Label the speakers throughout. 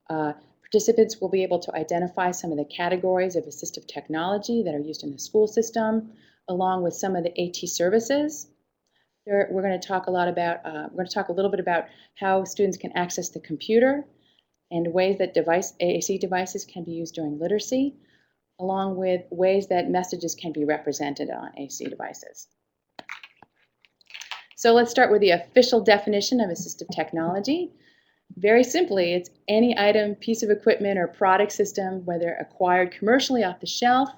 Speaker 1: Participants will be able to identify some of the categories of assistive technology that are used in the school system, along with some of the AT services. We're going to talk a little bit about how students can access the computer and ways that AAC devices can be used during literacy, along with ways that messages can be represented on AAC devices. So let's start with the official definition of assistive technology. Very simply, it's any item, piece of equipment, or product system, whether acquired commercially off the shelf,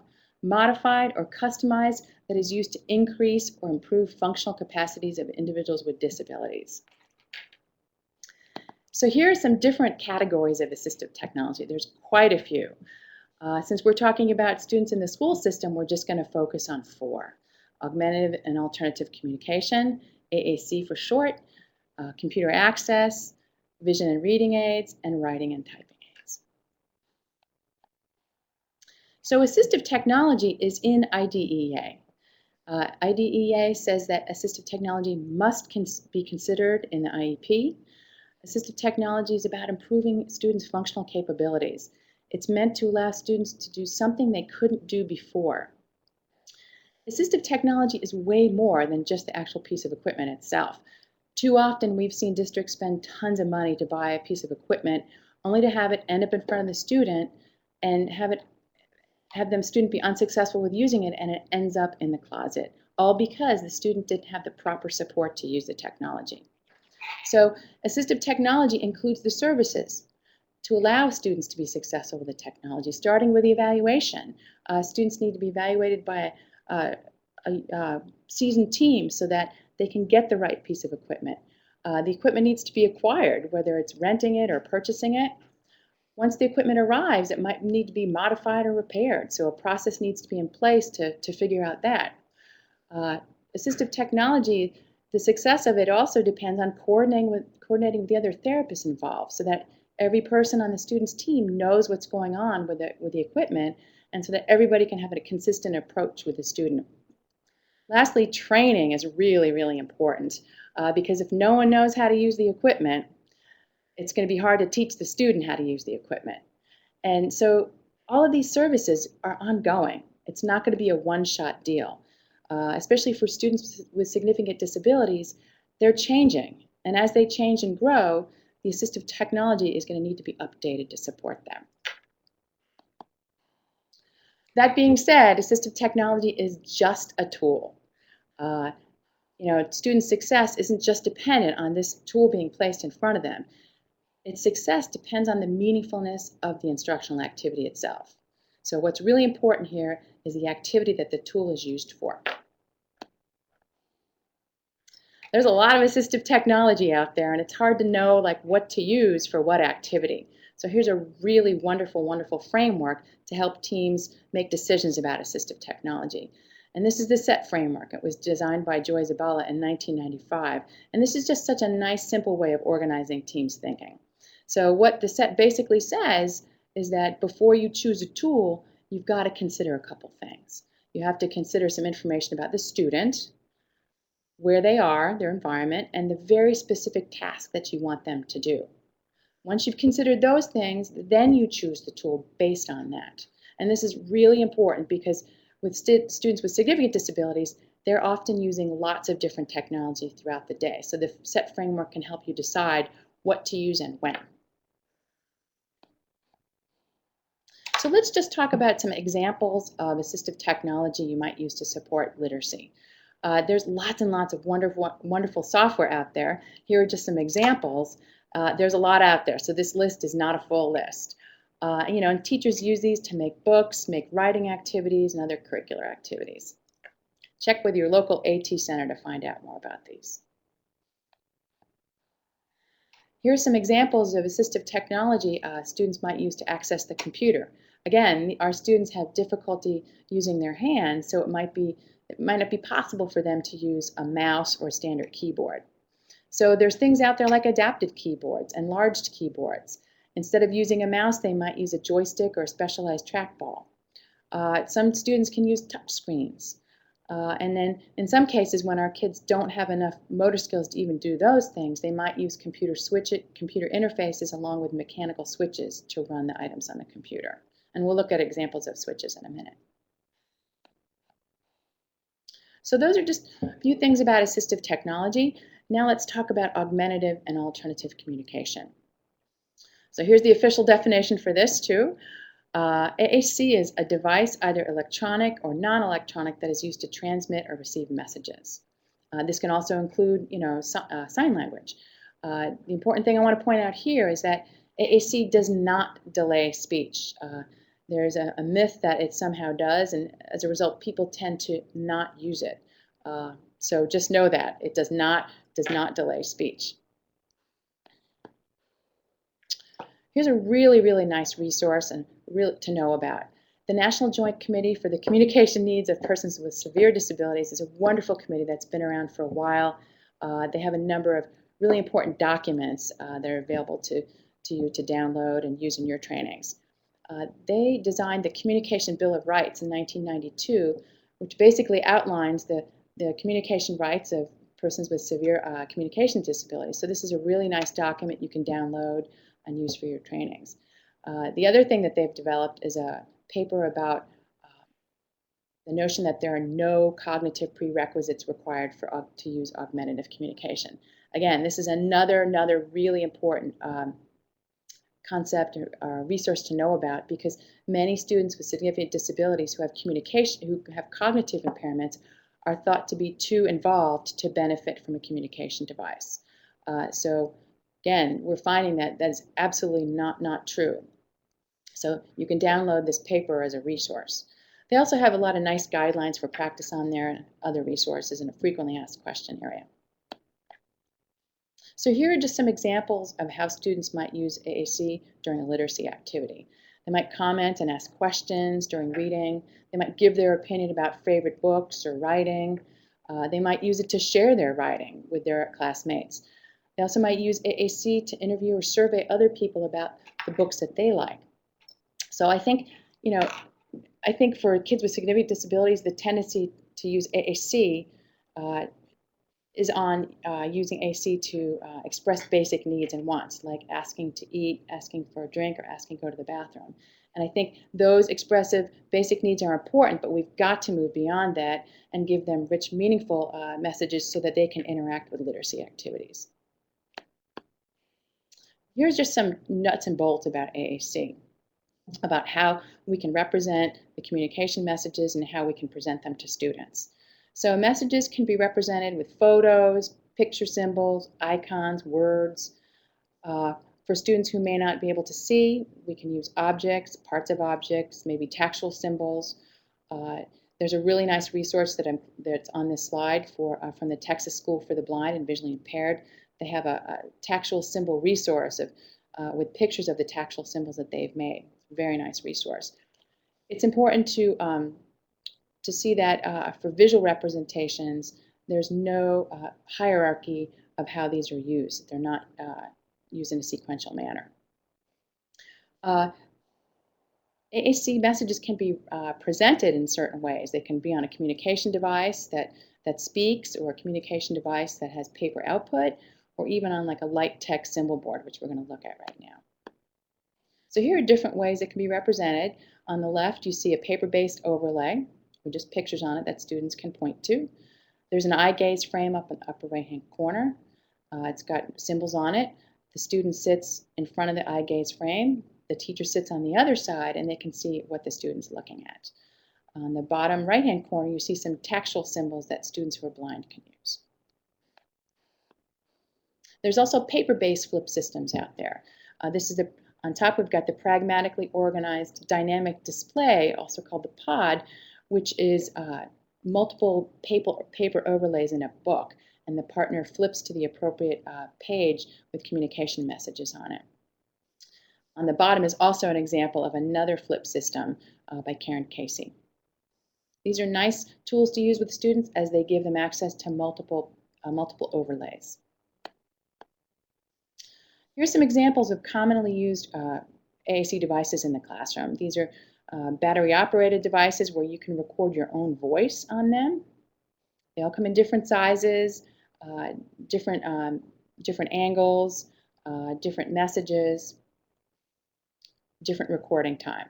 Speaker 1: modified, or customized, that is used to increase or improve functional capacities of individuals with disabilities. So here are some different categories of assistive technology. There's quite a few. Since we're talking about students in the school system, we're just going to focus on 4. Augmentative and alternative communication, AAC for short, computer access, vision and reading aids, and writing and typing aids. So assistive technology is in IDEA. IDEA says that assistive technology must be considered in the IEP. Assistive technology is about improving students' functional capabilities. It's meant to allow students to do something they couldn't do before. Assistive technology is way more than just the actual piece of equipment itself. Too often we've seen districts spend tons of money to buy a piece of equipment only to have it end up in front of the student and have the student be unsuccessful with using it, and it ends up in the closet, all because the student didn't have the proper support to use the technology. So assistive technology includes the services to allow students to be successful with the technology, starting with the evaluation. Students need to be evaluated by a seasoned team so that they can get the right piece of equipment. The equipment needs to be acquired, whether it's renting it or purchasing it. Once the equipment arrives, it might need to be modified or repaired, so a process needs to be in place to figure out that. Assistive technology, the success of it also depends on coordinating with the other therapists involved, so that every person on the student's team knows what's going on with the equipment, and so that everybody can have a consistent approach with the student. Lastly, training is really, really important because if no one knows how to use the equipment, it's going to be hard to teach the student how to use the equipment. And so all of these services are ongoing. It's not going to be a one-shot deal. Especially for students with significant disabilities, they're changing. And as they change and grow, the assistive technology is going to need to be updated to support them. That being said, assistive technology is just a tool. Student success isn't just dependent on this tool being placed in front of them. Its success depends on the meaningfulness of the instructional activity itself. So what's really important here is the activity that the tool is used for. There's a lot of assistive technology out there, and it's hard to know what to use for what activity. So here's a really wonderful, wonderful framework to help teams make decisions about assistive technology. And this is the SET framework. It was designed by Joy Zabala in 1995. And this is just such a nice, simple way of organizing teams' thinking. So what the SET basically says is that before you choose a tool, you've got to consider a couple things. You have to consider some information about the student, where they are, their environment, and the very specific task that you want them to do. Once you've considered those things, then you choose the tool based on that. And this is really important because with students with significant disabilities, they're often using lots of different technology throughout the day. So the SET framework can help you decide what to use and when. So let's just talk about some examples of assistive technology you might use to support literacy. There's lots and lots of wonderful software out there. Here are just some examples. There's a lot out there, so this list is not a full list. And teachers use these to make books, make writing activities, and other curricular activities. Check with your local AT center to find out more about these. Here are some examples of assistive technology students might use to access the computer. Again, our students have difficulty using their hands, so it might not be possible for them to use a mouse or a standard keyboard. So there's things out there like adaptive keyboards, enlarged keyboards. Instead of using a mouse, they might use a joystick or a specialized trackball. Some students can use touch screens. And then in some cases, when our kids don't have enough motor skills to even do those things, they might use computer interfaces along with mechanical switches to run the items on the computer. And we'll look at examples of switches in a minute. So those are just a few things about assistive technology. Now let's talk about augmentative and alternative communication. So here's the official definition for this too. AAC is a device, either electronic or non-electronic, that is used to transmit or receive messages. This can also include, sign language. The important thing I want to point out here is that AAC does not delay speech. There's a myth that it somehow does, and as a result, people tend to not use it. So just know that it does not delay speech. Here's a really, really nice resource and to know about. The National Joint Committee for the Communication Needs of Persons with Severe Disabilities is a wonderful committee that's been around for a while. They have a number of really important documents that are available to you to download and use in your trainings. They designed the Communication Bill of Rights in 1992, which basically outlines the communication rights of persons with severe communication disabilities. So this is a really nice document you can download and use for your trainings. The other thing that they've developed is a paper about the notion that there are no cognitive prerequisites required to use augmentative communication. Again, this is another really important concept or resource to know about, because many students with significant disabilities who have cognitive impairments are thought to be too involved to benefit from a communication device. So again, we're finding that that's absolutely not true. So you can download this paper as a resource. They also have a lot of nice guidelines for practice on there and other resources in a frequently asked question area. So here are just some examples of how students might use AAC during a literacy activity. They might comment and ask questions during reading. They might give their opinion about favorite books or writing. They might use it to share their writing with their classmates. They also might use AAC to interview or survey other people about the books that they like. So I think for kids with significant disabilities, the tendency to use AAC is on using AAC to express basic needs and wants, like asking to eat, asking for a drink, or asking to go to the bathroom. And I think those expressive basic needs are important, but we've got to move beyond that and give them rich, meaningful messages so that they can interact with literacy activities. Here's just some nuts and bolts about AAC, about how we can represent the communication messages and how we can present them to students. So messages can be represented with photos, picture symbols, icons, words. For students who may not be able to see, we can use objects, parts of objects, maybe tactile symbols. There's a really nice resource that's on this slide from the Texas School for the Blind and Visually Impaired. They have a tactile symbol resource with pictures of the tactile symbols that they've made. Very nice resource. It's important to see that for visual representations, there's no hierarchy of how these are used. They're not used in a sequential manner. AAC messages can be presented in certain ways. They can be on a communication device that speaks, or a communication device that has paper output, or even on like a light text symbol board, which we're going to look at right now. So here are different ways it can be represented. On the left, you see a paper-based overlay with just pictures on it that students can point to. There's an eye gaze frame up in the upper right-hand corner. It's got symbols on it. The student sits in front of the eye gaze frame. The teacher sits on the other side, and they can see what the student's looking at. On the bottom right-hand corner, you see some tactile symbols that students who are blind can use. There's also paper-based flip systems out there. On top, we've got the pragmatically organized dynamic display, also called the pod, which is multiple paper overlays in a book, and the partner flips to the appropriate page with communication messages on it. On the bottom is also an example of another flip system by Karen Casey. These are nice tools to use with students as they give them access to multiple overlays. Here's some examples of commonly used AAC devices in the classroom. These are battery-operated devices where you can record your own voice on them. They all come in different sizes, different angles, different messages, different recording time.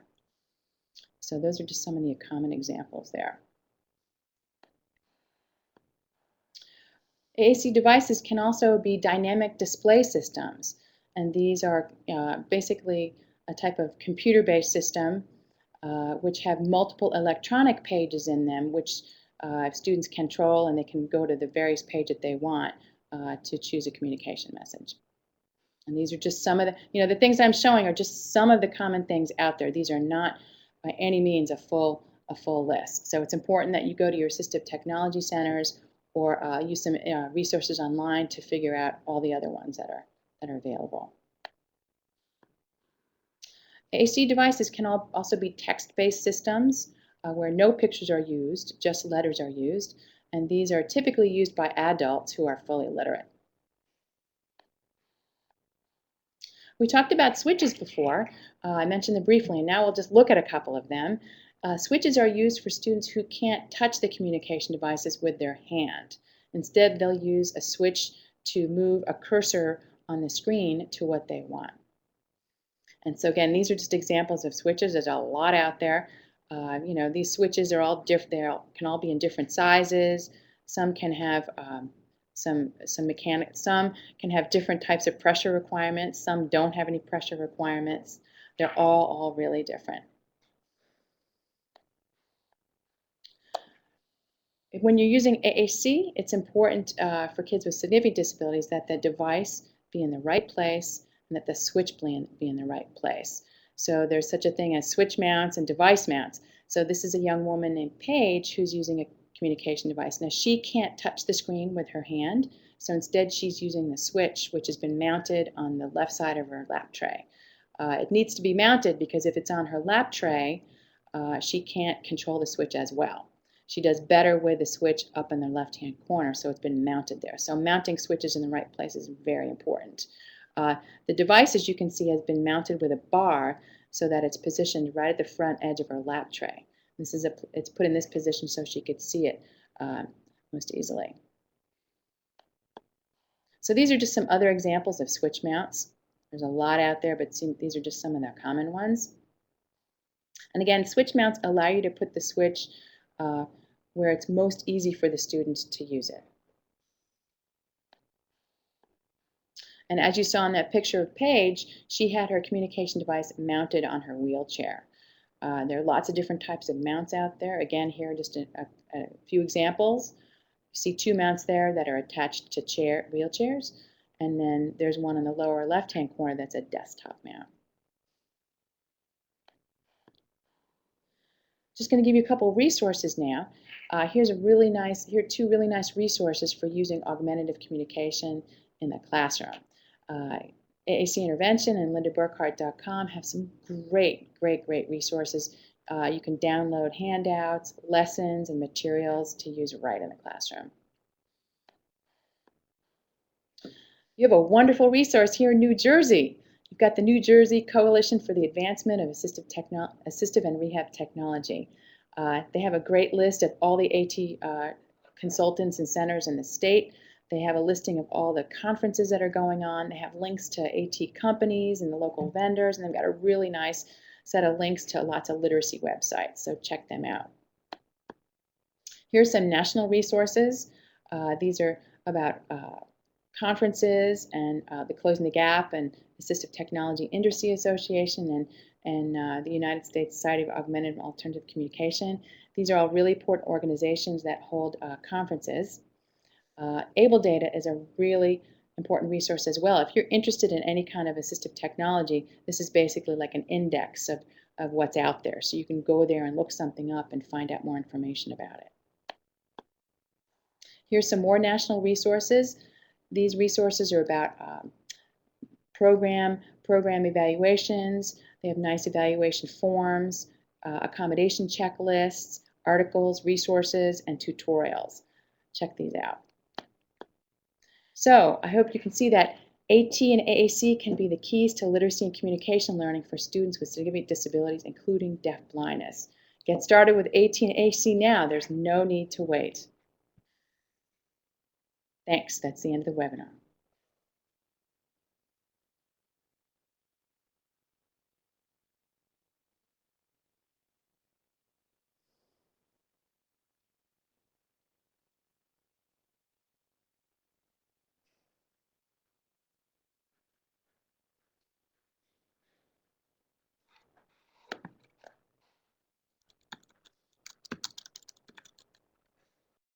Speaker 1: So those are just some of the common examples there. AAC devices can also be dynamic display systems, and these are basically a type of computer-based system which have multiple electronic pages in them, which students control, and they can go to the various page that they want to choose a communication message. And these are just some of the, the things I'm showing are just some of the common things out there. These are not by any means a full list. So it's important that you go to your assistive technology centers or use some resources online to figure out all the other ones that are available. AC devices can also be text-based systems where no pictures are used, just letters are used, and these are typically used by adults who are fully literate. We talked about switches before. I mentioned them briefly, and now we'll just look at a couple of them. Switches are used for students who can't touch the communication devices with their hand. Instead, they'll use a switch to move a cursor on the screen to what they want. And so again, these are just examples of switches. There's a lot out there. These switches are all different. They can all be in different sizes. Some can have some can have different types of pressure requirements. Some don't have any pressure requirements. They're all really different. When you're using AAC, it's important for kids with significant disabilities that the device be in the right place and that the switch be in the right place. So there's such a thing as switch mounts and device mounts. So this is a young woman named Paige who's using a communication device. Now she can't touch the screen with her hand, so instead she's using the switch, which has been mounted on the left side of her lap tray. It needs to be mounted because if it's on her lap tray, she can't control the switch as well. She does better with the switch up in the left-hand corner, so it's been mounted there. So mounting switches in the right place is very important. The device, as you can see, has been mounted with a bar so that it's positioned right at the front edge of her lap tray. It's put in this position so she could see it most easily. So these are just some other examples of switch mounts. There's a lot out there, but these are just some of the common ones. And again, switch mounts allow you to put the switch where it's most easy for the students to use it. And as you saw in that picture of Paige, she had her communication device mounted on her wheelchair. There are lots of different types of mounts out there. Again, here are just a few examples. You see two mounts there that are attached to wheelchairs, and then there's one in the lower left-hand corner that's a desktop mount. Just going to give you a couple of resources now. Here are two really nice resources for using augmentative communication in the classroom. AAC Intervention and lindaburkhart.com have some great resources. You can download handouts, lessons, and materials to use right in the classroom. You have a wonderful resource here in New Jersey. You've got the New Jersey Coalition for the Advancement of Assistive and Rehab Technology. They have a great list of all the AT consultants and centers in the state. They have a listing of all the conferences that are going on. They have links to AT companies and the local vendors, and they've got a really nice set of links to lots of literacy websites, so check them out. Here's some national resources. These are about conferences and the Closing the Gap and Assistive Technology Industry Association and the United States Society of Augmentative and Alternative Communication. These are all really important organizations that hold conferences. Able Data is a really important resource as well. If you're interested in any kind of assistive technology, this is basically like an index of what's out there. So you can go there and look something up and find out more information about it. Here's some more national resources. These resources are about program evaluations. They have nice evaluation forms, accommodation checklists, articles, resources, and tutorials. Check these out. So I hope you can see that AT and AAC can be the keys to literacy and communication learning for students with significant disabilities, including deafblindness. Get started with AT and AAC now. There's no need to wait. Thanks. That's the end of the webinar.